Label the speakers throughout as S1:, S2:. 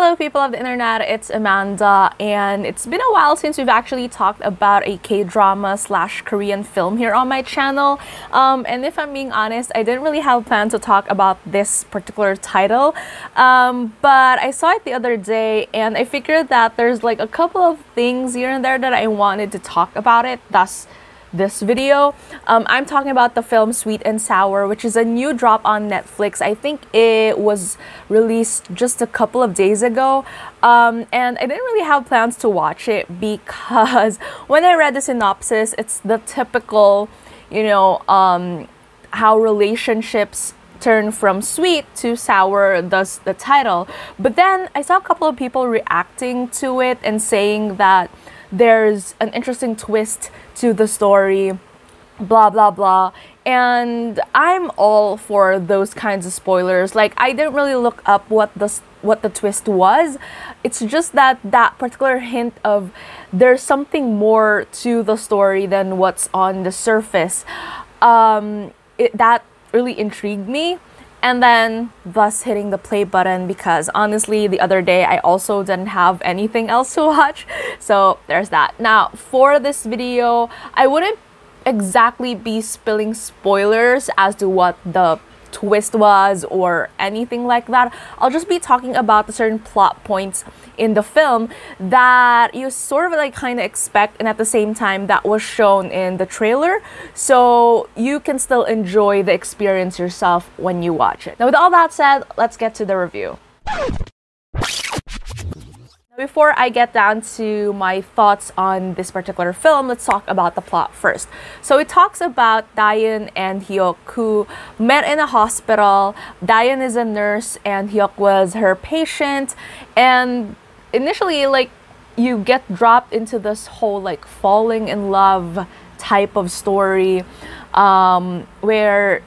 S1: Hello people of the internet, it's Amanda, and it's been a while since we've actually talked about a K-drama / Korean film here on my channel. And if I'm being honest, I didn't really have planned to talk about this particular title, but I saw it the other day and I figured that there's like a couple of things here and there that I wanted to talk about it, thus this video. I'm talking about the film Sweet and Sour, which is a new drop on Netflix. I think it was released just a couple of days ago, and I didn't really have plans to watch it because when I read the synopsis, it's the typical, how relationships turn from sweet to sour, thus the title. But then I saw a couple of people reacting to it and saying that there's an interesting twist to the story, blah blah blah, and I'm all for those kinds of spoilers. Like, I didn't really look up what the twist was. It's just that particular hint of there's something more to the story than what's on the surface, that really intrigued me. And then thus hitting the play button, because honestly the other day I also didn't have anything else to watch, so there's that. Now for this video, I wouldn't exactly be spilling spoilers as to what the twist was or anything like that. I'll just be talking about the certain plot points in the film that you sort of like kind of expect, and at the same time that was shown in the trailer, so you can still enjoy the experience yourself when you watch it. Now with all that said, let's get to the review. Before I get down to my thoughts on this particular film, let's talk about the plot first. So it talks about Daeun and Hyuk, who met in a hospital. Daeun is a nurse and Hyuk was her patient, and initially like you get dropped into this whole like falling in love type of story, where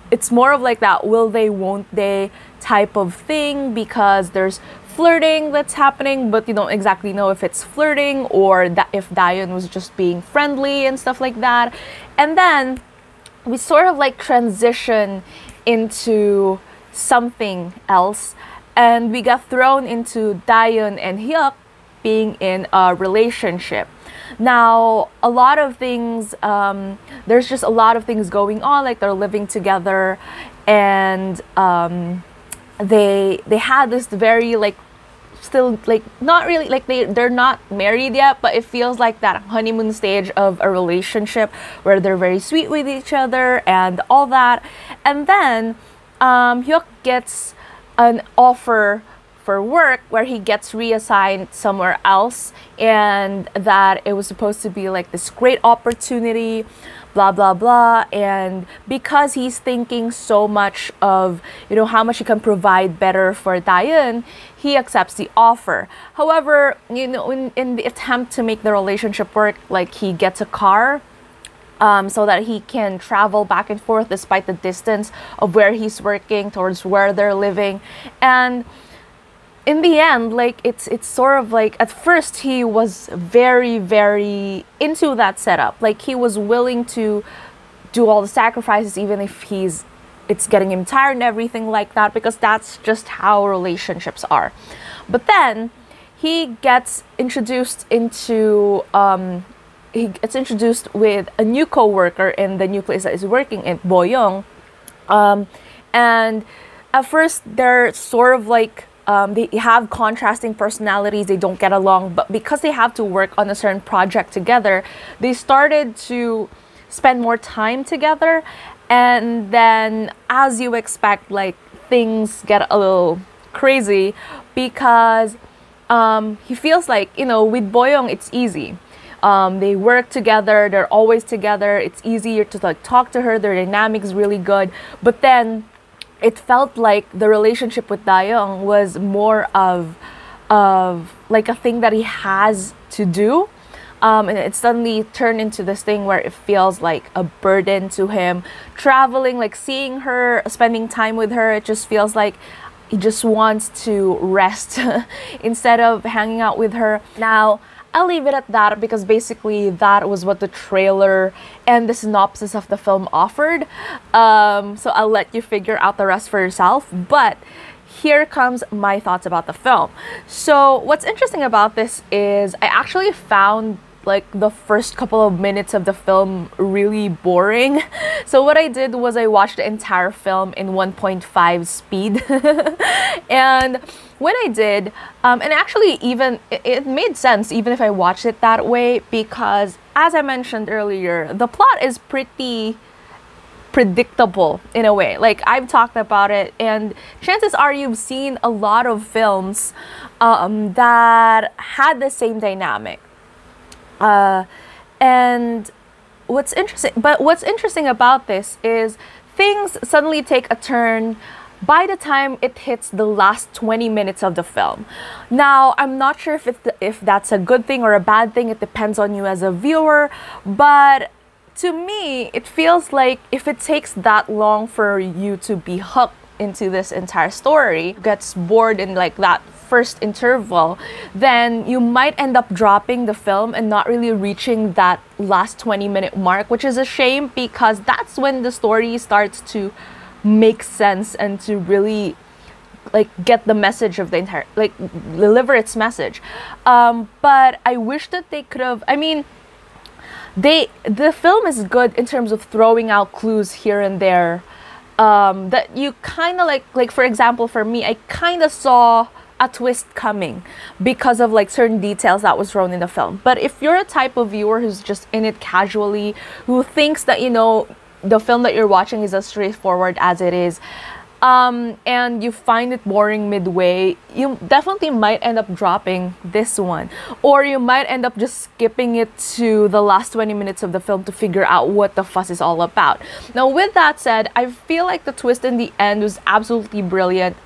S1: it's more of like that will they won't they type of thing, because there's flirting that's happening, but you don't exactly know if it's flirting or that if Daeun was just being friendly and stuff like that. And then we sort of like transition into something else, and we got thrown into Daeun and Hyuk being in a relationship. Now a lot of things, there's just a lot of things going on, like they're living together, and they had this very like still like not really like they're not married yet, but it feels like that honeymoon stage of a relationship where they're very sweet with each other and all that. And then Hyuk gets an offer for work where he gets reassigned somewhere else, and that it was supposed to be like this great opportunity, blah blah blah. And because he's thinking so much of how much he can provide better for Daeun, he accepts the offer. However, in the attempt to make the relationship work, like he gets a car so that he can travel back and forth despite the distance of where he's working towards where they're living. And in the end, like it's sort of like at first he was very very into that setup. Like he was willing to do all the sacrifices, even if it's getting him tired and everything like that, because that's just how relationships are. But then he gets introduced into with a new co-worker in the new place that he's working in, Boyoung, and at first they're sort of like they have contrasting personalities, they don't get along, but because they have to work on a certain project together, they started to spend more time together. And then, as you expect, like things get a little crazy, because he feels like, with Boyoung it's easy. They work together, they're always together, it's easier to like talk to her, their dynamic is really good. But then it felt like the relationship with Daeun was more of like a thing that he has to do, and it suddenly turned into this thing where it feels like a burden to him. Traveling, like seeing her, spending time with her, it just feels like he just wants to rest instead of hanging out with her. Now I'll leave it at that, because basically that was what the trailer and the synopsis of the film offered. So I'll let you figure out the rest for yourself. But here comes my thoughts about the film. So what's interesting about this is I actually found like the first couple of minutes of the film really boring. So what I did was I watched the entire film in 1.5 speed. And when I did, and actually even it made sense even if I watched it that way, because as I mentioned earlier, the plot is pretty predictable in a way. Like I've talked about it, and chances are you've seen a lot of films that had the same dynamic. And what's interesting about this is things suddenly take a turn by the time it hits the last 20 minutes of the film. Now, I'm not sure if that's a good thing or a bad thing. It depends on you as a viewer, but to me, it feels like if it takes that long for you to be hooked into this entire story, gets bored in like that first interval, then you might end up dropping the film and not really reaching that last 20-minute mark, which is a shame because that's when the story starts to make sense and to really like get the message of the entire, like deliver its message. But I wish that they could have, I mean, the film is good in terms of throwing out clues here and there, that you kind of like for example, for me, I kind of saw a twist coming because of like certain details that was thrown in the film. But if you're a type of viewer who's just in it casually, who thinks that, you know, the film that you're watching is as straightforward as it is, and you find it boring midway, you definitely might end up dropping this one, or you might end up just skipping it to the last 20 minutes of the film to figure out what the fuss is all about. Now, with that said, I feel like the twist in the end was absolutely brilliant.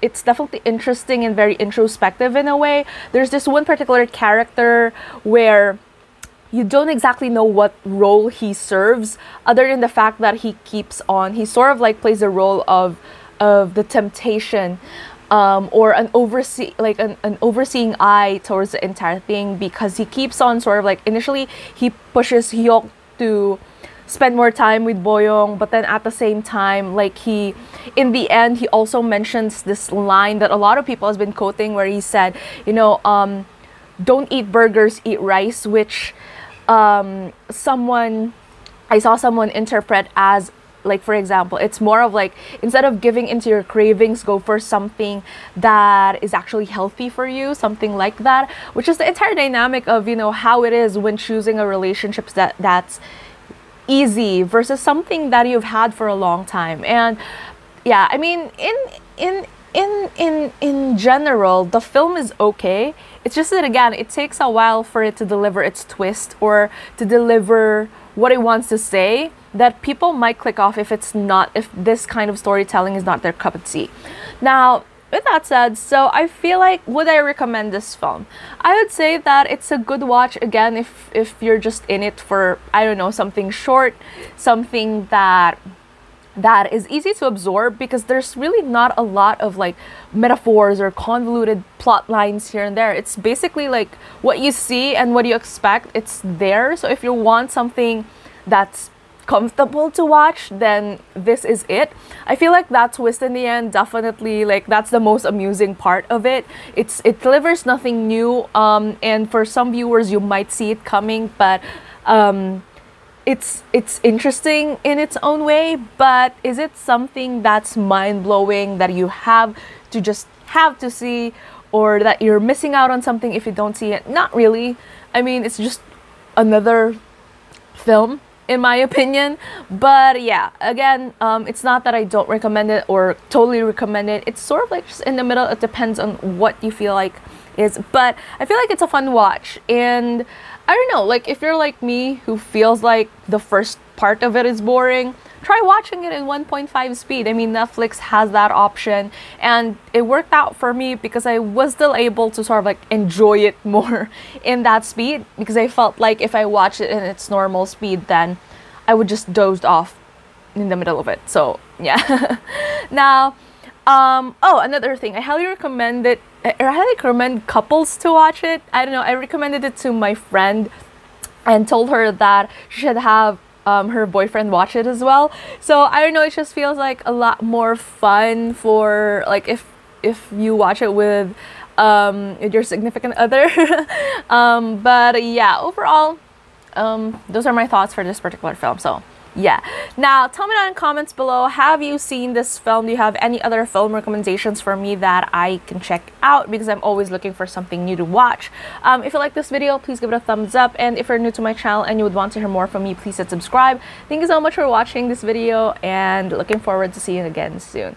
S1: It's definitely interesting and very introspective in a way. There's this one particular character where you don't exactly know what role he serves, other than the fact that he sort of like plays a role of the temptation, or an overseeing eye towards the entire thing, because he keeps on sort of like, initially he pushes Hyuk to spend more time with Boyoung, but then at the same time, like in the end, he also mentions this line that a lot of people has been quoting, where he said, you know, don't eat burgers, eat rice, which I saw someone interpret as, like, for example, it's more of like, instead of giving into your cravings, go for something that is actually healthy for you, something like that, which is the entire dynamic of, you know, how it is when choosing a relationship that's easy versus something that you've had for a long time. And yeah, I mean, in general, the film is okay. It's just that, again, it takes a while for it to deliver its twist, or to deliver what it wants to say, that people might click off if this kind of storytelling is not their cup of tea. Now, with that said, so I feel like, would I recommend this film? I would say that it's a good watch, again, if you're just in it for, I don't know, something short, something that is easy to absorb, because there's really not a lot of like metaphors or convoluted plot lines here and there. It's basically like what you see and what you expect, it's there. So if you want something that's comfortable to watch, then this is it. I feel like that twist in the end, definitely, like, that's the most amusing part of it. It delivers nothing new, and for some viewers you might see it coming, but it's interesting in its own way. But is it something that's mind-blowing that you have to see, or that you're missing out on something if you don't see it? Not really. I mean, it's just another film, in my opinion. But yeah, again, it's not that I don't recommend it or totally recommend it. It's sort of like just in the middle. It depends on what you feel like is. But I feel like it's a fun watch. And I don't know, like, if you're like me who feels like the first part of it is boring, try watching it in 1.5 speed. I mean, Netflix has that option, and it worked out for me because I was still able to sort of like enjoy it more in that speed, because I felt like if I watched it in its normal speed, then I would just doze off in the middle of it. So yeah. Now, oh, another thing, I highly recommend it. I highly recommend couples to watch it. I don't know, I recommended it to my friend and told her that she should have her boyfriend watch it as well. So I don't know, it just feels like a lot more fun for like if you watch it with your significant other. But yeah, overall, those are my thoughts for this particular film. So yeah, now tell me down in comments below, have you seen this film? Do you have any other film recommendations for me that I can check out, because I'm always looking for something new to watch. If you like this video, please give it a thumbs up, and if you're new to my channel and you would want to hear more from me, please hit subscribe. Thank you so much for watching this video, and looking forward to seeing you again soon.